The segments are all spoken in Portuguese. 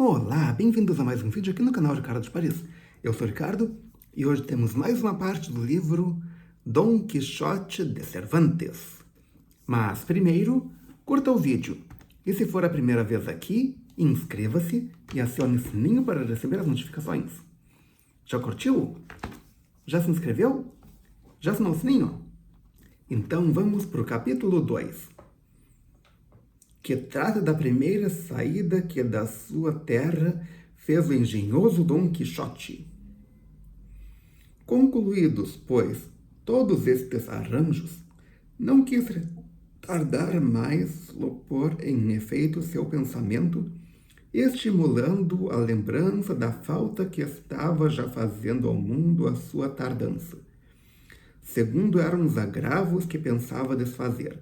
Olá, bem-vindos a mais um vídeo aqui no canal Ricardo de Paris. Eu sou o Ricardo e hoje temos mais uma parte do livro Dom Quixote de Cervantes. Mas primeiro, curta o vídeo. E se for a primeira vez aqui, inscreva-se e acione o sininho para receber as notificações. Já curtiu? Já se inscreveu? Já assinou o sininho? Então vamos para o capítulo 2. Que trata da primeira saída que da sua terra fez o engenhoso Dom Quixote. Concluídos, pois, todos estes arranjos, não quis retardar mais pôr em efeito seu pensamento, estimulando a lembrança da falta que estava já fazendo ao mundo a sua tardança, segundo eram os agravos que pensava desfazer,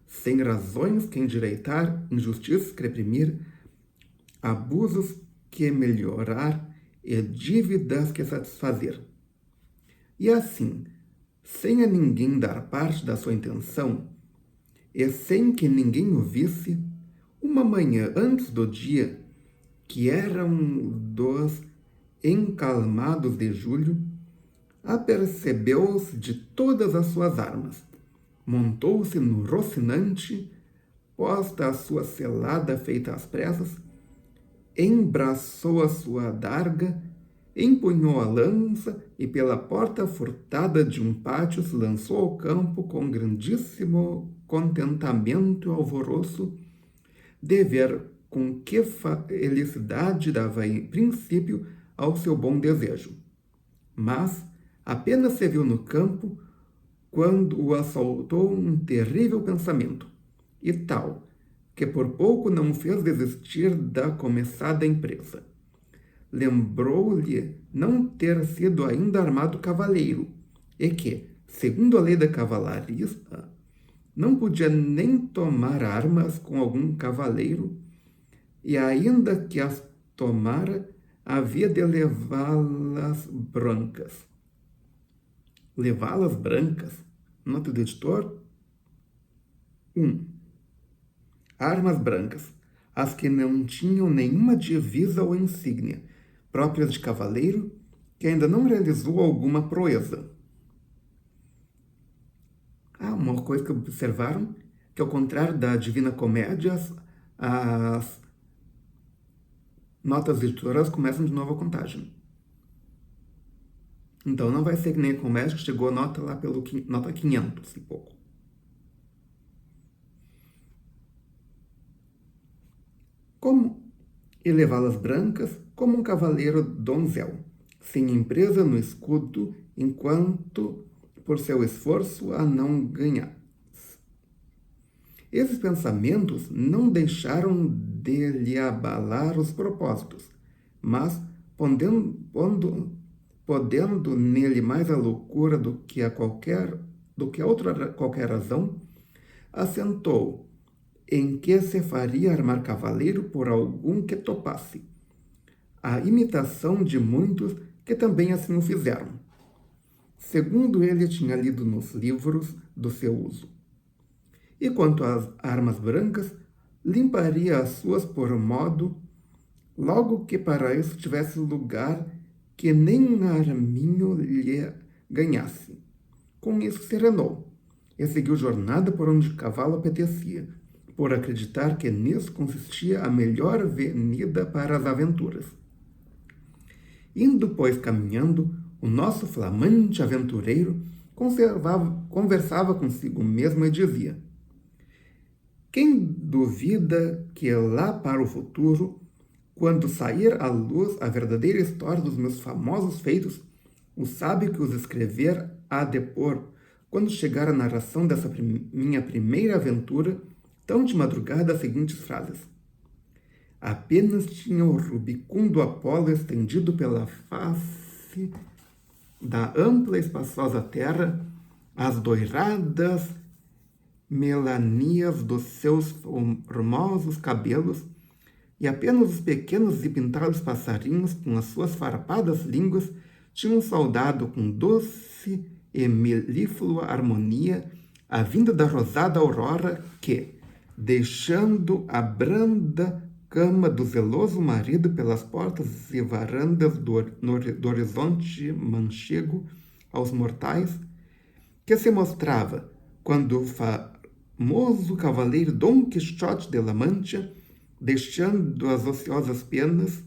sem razões que endireitar, injustiças que reprimir, abusos que melhorar e dívidas que satisfazer. E assim, sem a ninguém dar parte da sua intenção, e sem que ninguém o visse, uma manhã antes do dia, que era um dos encalmados de julho, apercebeu-se de todas as suas armas, montou-se no Rocinante, posta a sua selada feita às pressas, embraçou a sua adarga, empunhou a lança e pela porta furtada de um pátio se lançou ao campo com grandíssimo contentamento e alvoroço de ver com que felicidade dava princípio ao seu bom desejo. Mas apenas se viu no campo quando o assaltou um terrível pensamento, e tal, que por pouco não o fez desistir da começada empresa. Lembrou-lhe não ter sido ainda armado cavaleiro, e que, segundo a lei da cavalariça, não podia nem tomar armas com algum cavaleiro, e ainda que as tomara, havia de levá-las brancas. Levá-las brancas? Nota do editor. 1. Armas brancas, as que não tinham nenhuma divisa ou insígnia, próprias de cavaleiro, que ainda não realizou alguma proeza. Uma coisa que observaram, que ao contrário da Divina Comédia, as notas editoras começam de novo a contagem. Então não vai ser que nem a comédia que chegou a nota lá pelo nota 500 e pouco. Como elevá-las brancas como um cavaleiro donzel, sem empresa no escudo, enquanto por seu esforço a não ganhar. Esses pensamentos não deixaram de lhe abalar os propósitos, mas podendo nele mais a loucura do que qualquer razão, assentou em que se faria armar cavaleiro por algum que topasse, a imitação de muitos que também assim o fizeram, segundo ele tinha lido nos livros do seu uso. E quanto às armas brancas, limparia as suas por modo, logo que para isso tivesse lugar que nem arminho lhe ganhasse. Com isso serenou, e seguiu jornada por onde o cavalo apetecia, por acreditar que nisso consistia a melhor avenida para as aventuras. Indo, pois, caminhando, o nosso flamante aventureiro conversava consigo mesmo e dizia: quem duvida que lá para o futuro, quando sair à luz a verdadeira história dos meus famosos feitos, o sábio que os escrever há de pôr, quando chegar a narração dessa minha primeira aventura, tão de madrugada, as seguintes frases: apenas tinha o rubicundo Apolo estendido pela face da ampla e espaçosa terra, as doiradas melanias dos seus formosos cabelos, e apenas os pequenos e pintados passarinhos com as suas farpadas línguas tinham saudado com doce e melíflua harmonia a vinda da rosada aurora que, deixando a branda cama do zeloso marido pelas portas e varandas do horizonte manchego aos mortais, que se mostrava quando o famoso cavaleiro Dom Quixote de la Mancha, deixando as ociosas penas,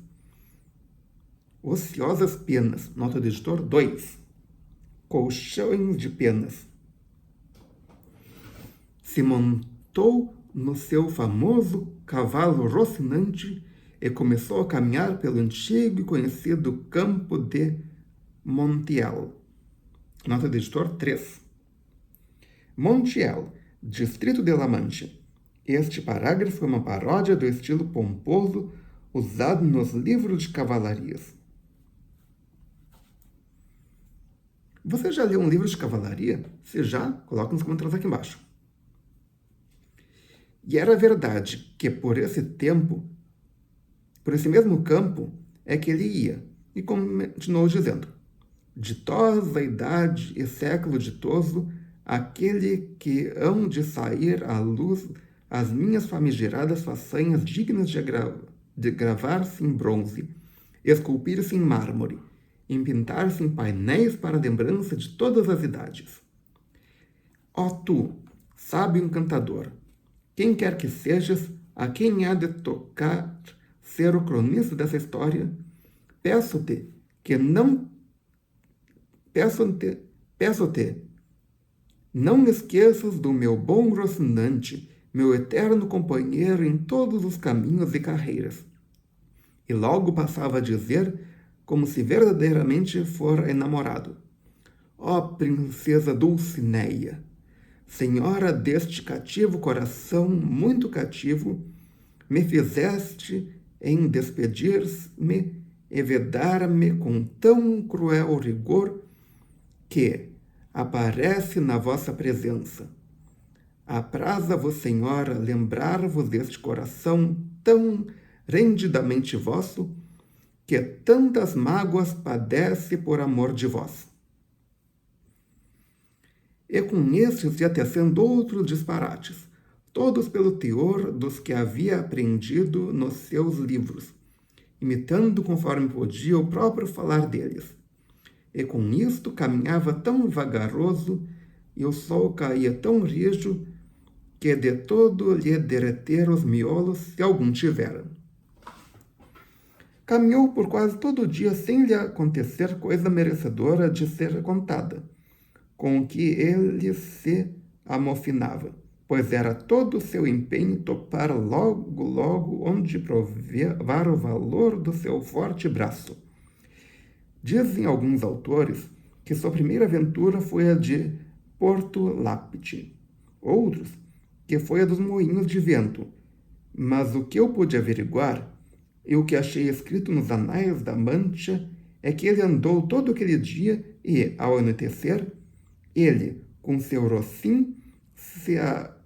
nota do editor 2, colchões de penas, se montou no seu famoso cavalo Rocinante e começou a caminhar pelo antigo e conhecido campo de Montiel. Nota do editor 3. Montiel, distrito de La Mancha. Este parágrafo é uma paródia do estilo pomposo usado nos livros de cavalarias. Você já leu um livro de cavalaria? Se já, coloque nos comentários aqui embaixo. E era verdade que por esse mesmo campo, é que ele ia. E continuou dizendo: ditosa idade e século ditoso, aquele que hão de sair à luz as minhas famigeradas façanhas dignas de gravar-se em bronze, esculpir-se em mármore, empintar-se em painéis para a lembrança de todas as idades. Ó tu, sábio encantador, quem quer que sejas, a quem há de tocar ser o cronista dessa história, peço-te, não esqueças do meu bom Rocinante, meu eterno companheiro em todos os caminhos e carreiras. E logo passava a dizer, como se verdadeiramente fora enamorado: ó princesa Dulcineia, senhora deste cativo coração muito cativo, me fizeste em despedir-me e vedar-me com tão cruel rigor que aparece na vossa presença. Apraza-vos, senhora, lembrar-vos deste coração tão rendidamente vosso, que tantas mágoas padece por amor de vós. E com estes ia tecendo outros disparates, todos pelo teor dos que havia aprendido nos seus livros, imitando conforme podia o próprio falar deles. E com isto caminhava tão vagaroso e o sol caía tão rijo que de todo lhe derreteram os miolos, se algum tivera. Caminhou por quase todo o dia sem lhe acontecer coisa merecedora de ser contada, com o que ele se amofinava, pois era todo o seu empenho topar logo onde provar o valor do seu forte braço. Dizem alguns autores que sua primeira aventura foi a de Porto Lápide, outros que foi a dos moinhos de vento, mas o que eu pude averiguar e o que achei escrito nos anais da Mancha é que ele andou todo aquele dia e, ao anoitecer, ele, com seu Rocim, se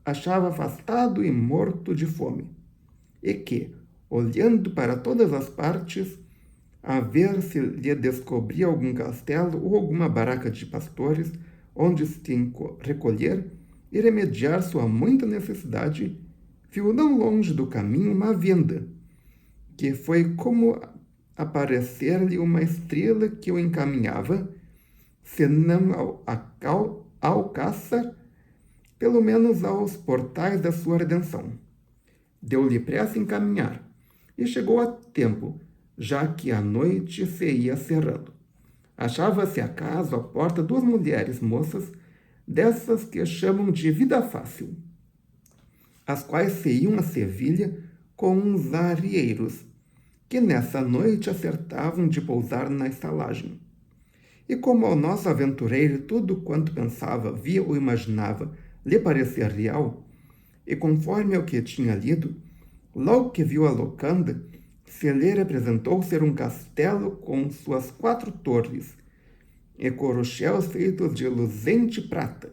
achava afastado e morto de fome, e que, olhando para todas as partes, a ver se lhe descobria algum castelo ou alguma barraca de pastores onde se recolher e remediar sua muita necessidade, viu não longe do caminho uma venda, que foi como aparecer-lhe uma estrela que o encaminhava, se não ao Alcácer, pelo menos aos portais da sua redenção. Deu-lhe pressa em caminhar, e chegou a tempo, já que a noite se ia cerrando. Achava-se acaso à porta duas mulheres moças, dessas que chamam de vida fácil, as quais se iam a Sevilha com uns arrieiros, que nessa noite acertavam de pousar na estalagem. E como ao nosso aventureiro tudo quanto pensava, via ou imaginava, lhe parecia real, e conforme ao que tinha lido, logo que viu a locanda, se lhe representou ser um castelo com suas 4 torres, e corucheus feitos de luzente prata,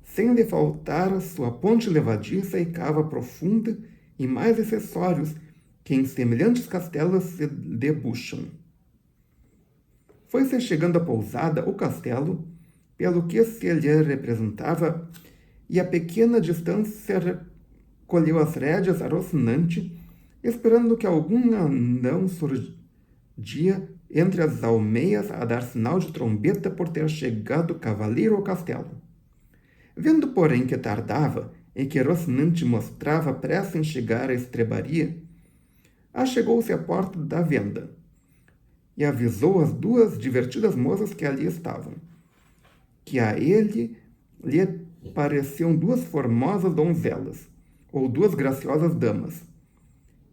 sem lhe faltar sua ponte levadiça e cava profunda e mais acessórios que em semelhantes castelos se debuxam. Foi-se chegando à pousada o castelo, pelo que se lhe representava, e a pequena distância recolheu as rédeas a Rocinante esperando que algum anão surgia entre as almeias a dar sinal de trombeta por ter chegado o cavaleiro ao castelo. Vendo, porém, que tardava e que Rocinante mostrava pressa em chegar à estrebaria, achegou-se à porta da venda e avisou as duas divertidas moças que ali estavam, que a ele lhe pareciam duas formosas donzelas, ou duas graciosas damas,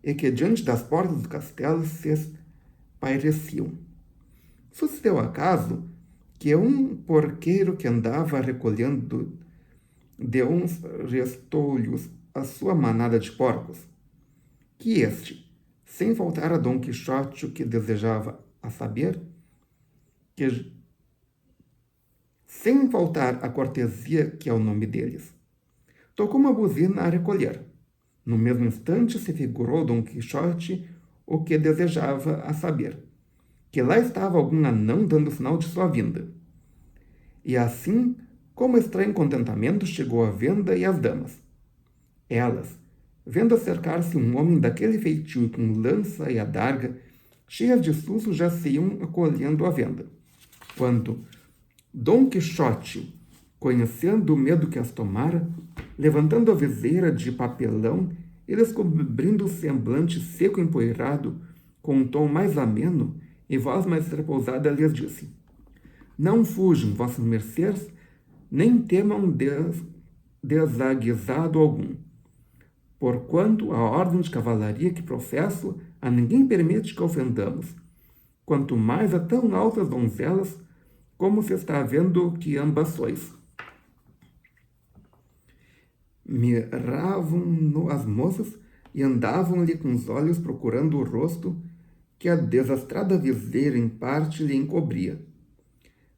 e que diante das portas do castelo se espaireciam. Sucedeu acaso que um porqueiro que andava recolhendo de uns restolhos a sua manada de porcos, que este, sem faltar a Dom Quixote o que desejava a saber, que sem faltar a cortesia que é o nome deles, tocou uma buzina a recolher. No mesmo instante se figurou Dom Quixote o que desejava a saber, que lá estava algum anão dando sinal de sua vinda. E assim, como estranho contentamento, chegou a venda e as damas. Elas, vendo acercar-se um homem daquele feitio com lança e adarga, cheias de susto, já se iam acolhendo à venda. Quando Dom Quixote, conhecendo o medo que as tomara, levantando a viseira de papelão e descobrindo o semblante seco e empoeirado, com um tom mais ameno e voz mais repousada, lhes disse: Não fujam, vossas mercês, nem temam desaguisado algum, porquanto a ordem de cavalaria que professo a ninguém permite que ofendamos, quanto mais a tão altas donzelas, como se está vendo que ambas sois. Miravam-no as moças e andavam-lhe com os olhos procurando o rosto que a desastrada viseira em parte lhe encobria.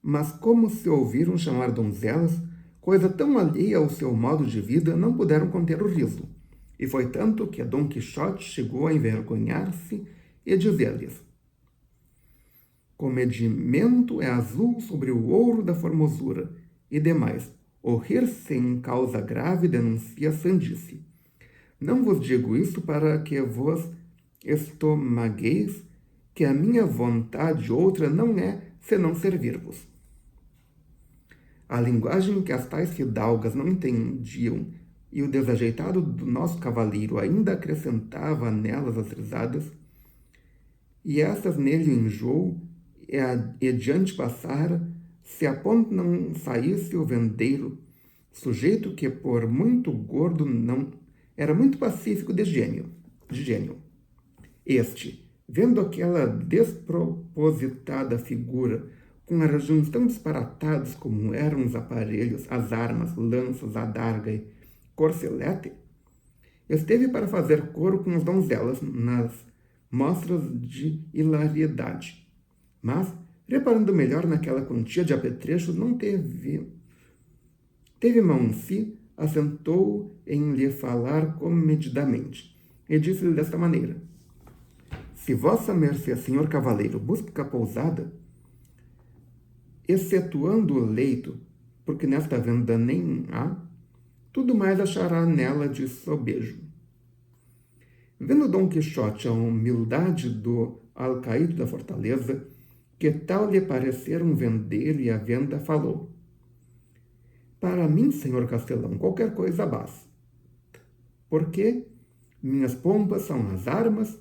Mas como se ouviram chamar donzelas, coisa tão alheia ao seu modo de vida, não puderam conter o riso. E foi tanto que a Dom Quixote chegou a envergonhar-se e dizer-lhes: Comedimento é azul sobre o ouro da formosura, e demais, o rir sem causa grave denuncia sandice. Não vos digo isso para que vos estomagueis, que a minha vontade outra não é senão servir-vos. A linguagem que as tais fidalgas não entendiam e o desajeitado do nosso cavaleiro ainda acrescentava nelas as risadas, e estas nele o enjoo, e diante passara, se a ponto não saísse o vendeiro, sujeito que por muito gordo não era muito pacífico de gênio. Este, vendo aquela despropositada figura, com arranjos tão disparatados como eram os aparelhos, as armas, lanças, adarga e corcelete, esteve para fazer coro com as donzelas nas mostras de hilariedade. Mas, reparando melhor naquela quantia de apetrechos, não teve mão em si, assentou em lhe falar comedidamente, e disse-lhe desta maneira: Se vossa mercê, senhor cavaleiro, busca pousada, excetuando o leito, porque nesta venda nem há, tudo mais achará nela de sobejo. Vendo Dom Quixote a humildade do alcaide da fortaleza, que tal lhe parecer um vendeiro e a venda, falou: Para mim, senhor castelão, qualquer coisa basta, porque minhas pompas são as armas,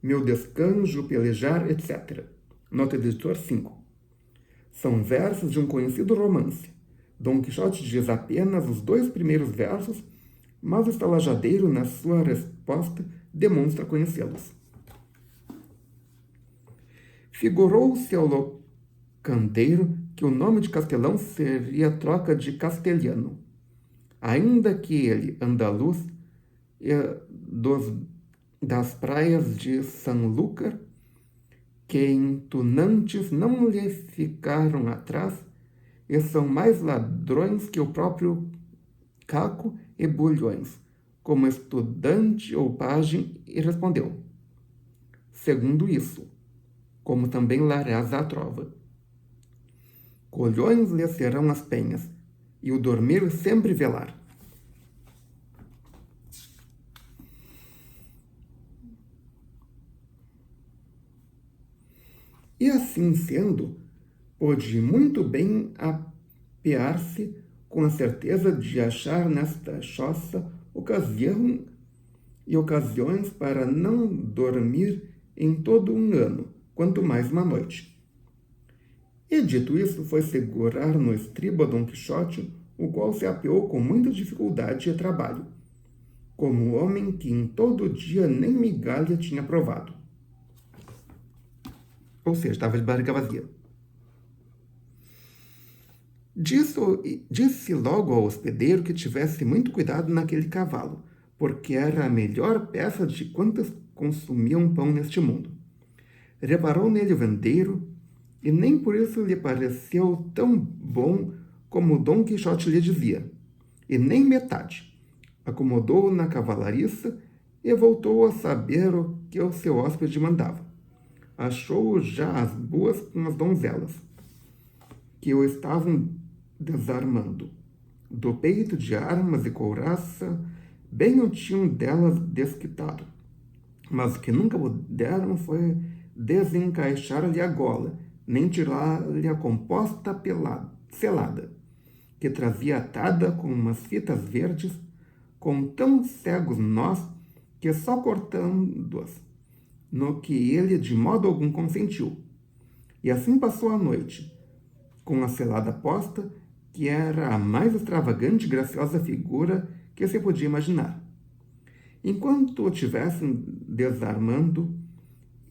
meu descanjo, pelejar, etc. Nota do editor 5. São versos de um conhecido romance. Dom Quixote diz apenas os 2 primeiros versos, mas o estalajadeiro, na sua resposta, demonstra conhecê-los. Figurou-se ao locandeiro que o nome de castelão seria troca de castelhano, ainda que ele, andaluz, das praias de Sanlúcar, que em tunantes não lhe ficaram atrás, e são mais ladrões que o próprio Caco e Bulhões, como estudante ou pajem, e respondeu: Segundo isso, como também larás a trova. Colhões lhe serão as penhas, e o dormir sempre velar. E assim sendo, pôde muito bem apear-se com a certeza de achar nesta choça ocasiões para não dormir em todo um ano, quanto mais uma noite. E dito isso, foi segurar no estribo a Dom Quixote, o qual se apeou com muita dificuldade e trabalho, como homem que em todo dia nem migalha tinha provado. Ou seja, estava de barriga vazia. Disse logo ao hospedeiro que tivesse muito cuidado naquele cavalo, porque era a melhor peça de quantas consumiam pão neste mundo. Reparou nele o vendeiro, e nem por isso lhe pareceu tão bom como Dom Quixote lhe dizia, e nem metade. Acomodou-o na cavalariça e voltou a saber o que o seu hóspede mandava. Achou-o já às boas com as donzelas, que o estavam desarmando. Do peito de armas e couraça, bem o tinham delas desquitado. Mas o que nunca puderam foi desencaixar-lhe a gola, nem tirar-lhe a composta selada, que trazia atada com umas fitas verdes, com tão cegos nós, que só cortando-as, no que ele de modo algum consentiu. E assim passou a noite, com a selada posta, que era a mais extravagante e graciosa figura que se podia imaginar. Enquanto o tivessem desarmando,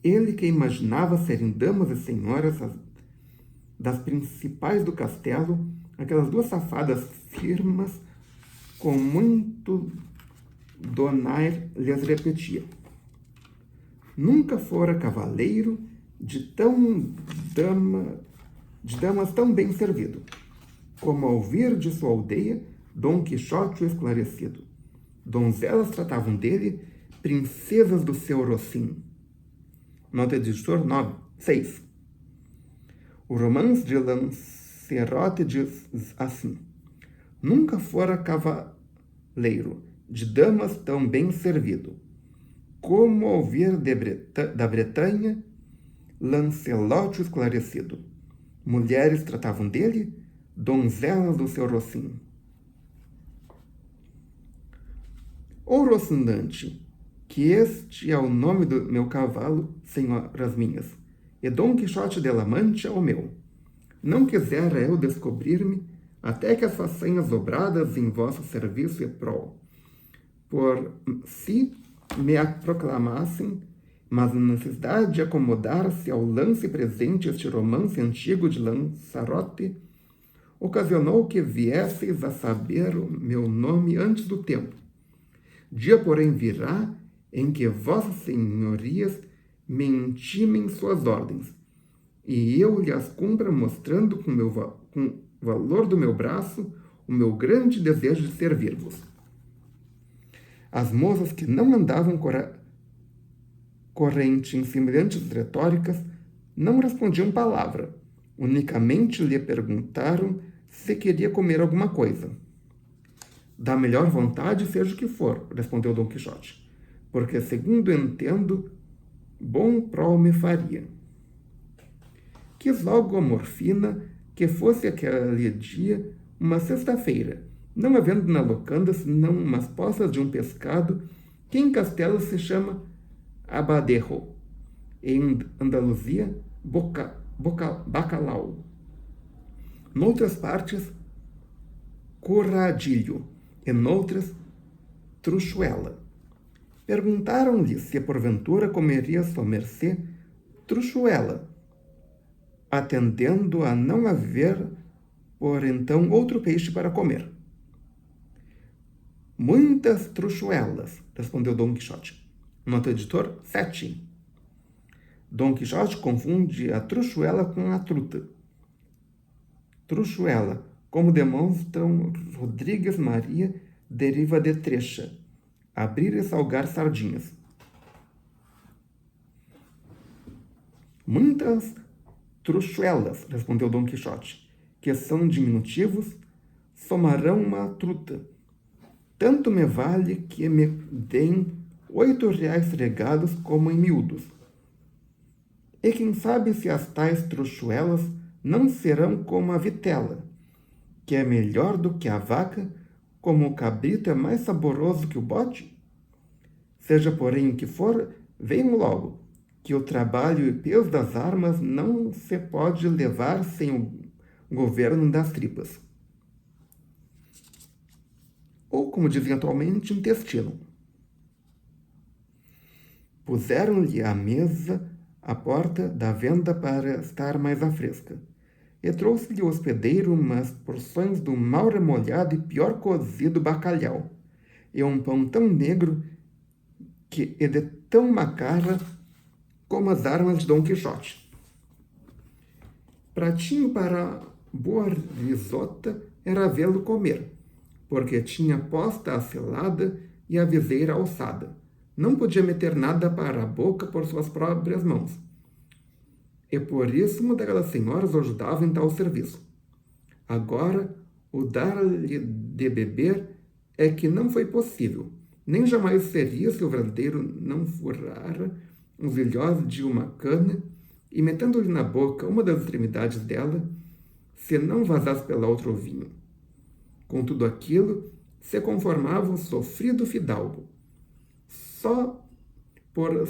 ele que imaginava serem damas e senhoras das principais do castelo, aquelas duas safadas firmas, com muito donaire lhes repetia: nunca fora cavaleiro de damas tão bem servido, como ao vir de sua aldeia Dom Quixote o esclarecido. Donzelas tratavam dele, princesas do seu rocinho. Nota de editor 6. O romance de Lancerote diz assim: nunca fora cavaleiro de damas tão bem servido, como ao vir da Bretanha Lancelote o esclarecido. Mulheres tratavam dele, donzelas do seu rocinho. Ô Rocinante, que este é o nome do meu cavalo, senhoras minhas, e Dom Quixote de la Mancha o meu. Não quisera eu descobrir-me, até que as façanhas obradas em vosso serviço e prol, por si me proclamassem, mas a necessidade de acomodar-se ao lance presente este romance antigo de Lanzarote ocasionou que viesseis a saber o meu nome antes do tempo. Dia, porém, virá em que vossas senhorias me intimem suas ordens, e eu lhes cumpra mostrando com o valor do meu braço o meu grande desejo de servir-vos. As moças que não andavam corrente em semelhantes retóricas não respondiam palavra, unicamente lhe perguntaram se queria comer alguma coisa. Da melhor vontade, seja o que for, respondeu Dom Quixote, porque, segundo entendo, bom prol me faria. Quis logo a Morfina que fosse aquele dia uma sexta-feira, não havendo na locanda senão umas poças de um pescado que em Castelo se chama abadejo, em Andaluzia, bacalhau. Noutras partes, curradilho, e noutras, truchuela. Perguntaram-lhe se porventura comeria sua mercê truchuela, atendendo a não haver por então outro peixe para comer. Muitas truchuelas, respondeu Dom Quixote. Nota editor 7. Dom Quixote confunde a truchuela com a truta. Truchuela, como demonstram Rodrigues Maria, deriva de trecha, abrir e salgar sardinhas. Muitas truchuelas, respondeu Dom Quixote, que são diminutivos, somarão uma truta. Tanto me vale que me deem 8 reais regados como em miúdos. E quem sabe se as tais trouxuelas não serão como a vitela, que é melhor do que a vaca, como o cabrito é mais saboroso que o bode? Seja, porém, o que for, venham logo, que o trabalho e peso das armas não se pode levar sem o governo das tripas. Ou, como dizem atualmente, intestino. Puseram-lhe à mesa a porta da venda para estar mais à fresca, e trouxe-lhe o hospedeiro umas porções do mal remolhado e pior cozido bacalhau, e um pão tão negro que é de tão macarra como as armas de Dom Quixote. Pratinho para boa risota era vê-lo comer, porque tinha posta a selada e a viseira alçada. Não podia meter nada para a boca por suas próprias mãos. E por isso uma daquelas senhoras o ajudava em tal serviço. Agora, o dar-lhe de beber é que não foi possível, nem jamais seria se o vendeiro não furara os ilhós de uma cana e, metendo-lhe na boca uma das extremidades dela, se não vazasse pela outra o vinho. Com tudo aquilo, se conformava o sofrido fidalgo, só por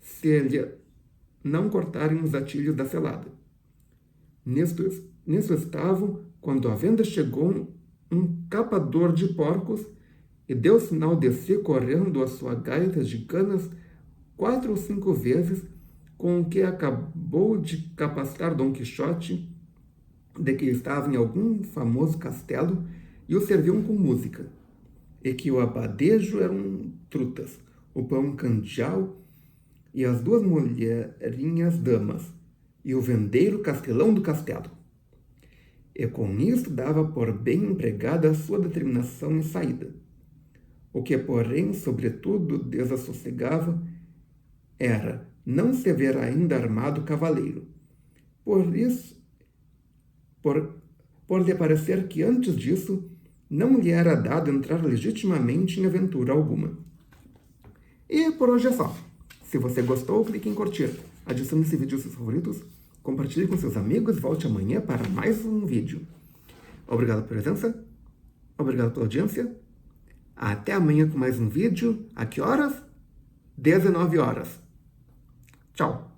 se lhe não cortarem os atilhos da selada. Nisso estavam, quando à venda chegou um capador de porcos e deu sinal de si correndo a sua gaita de canas 4 ou 5 vezes, com o que acabou de capacitar Dom Quixote de que estava em algum famoso castelo e o serviam com música, e que o abadejo eram trutas, o pão candial e as 2 mulherinhas damas, e o vendeiro castelão do castelo. E com isso dava por bem empregada a sua determinação em saída. O que, porém, sobretudo desassossegava era não se ver ainda armado cavaleiro. Por lhe parecer que antes disso não lhe era dado entrar legitimamente em aventura alguma. E por hoje é só. Se você gostou, clique em curtir, adicione esse vídeo aos seus favoritos, compartilhe com seus amigos e volte amanhã para mais um vídeo. Obrigado pela presença, obrigado pela audiência. Até amanhã com mais um vídeo. A que horas? 19 horas. Tchau.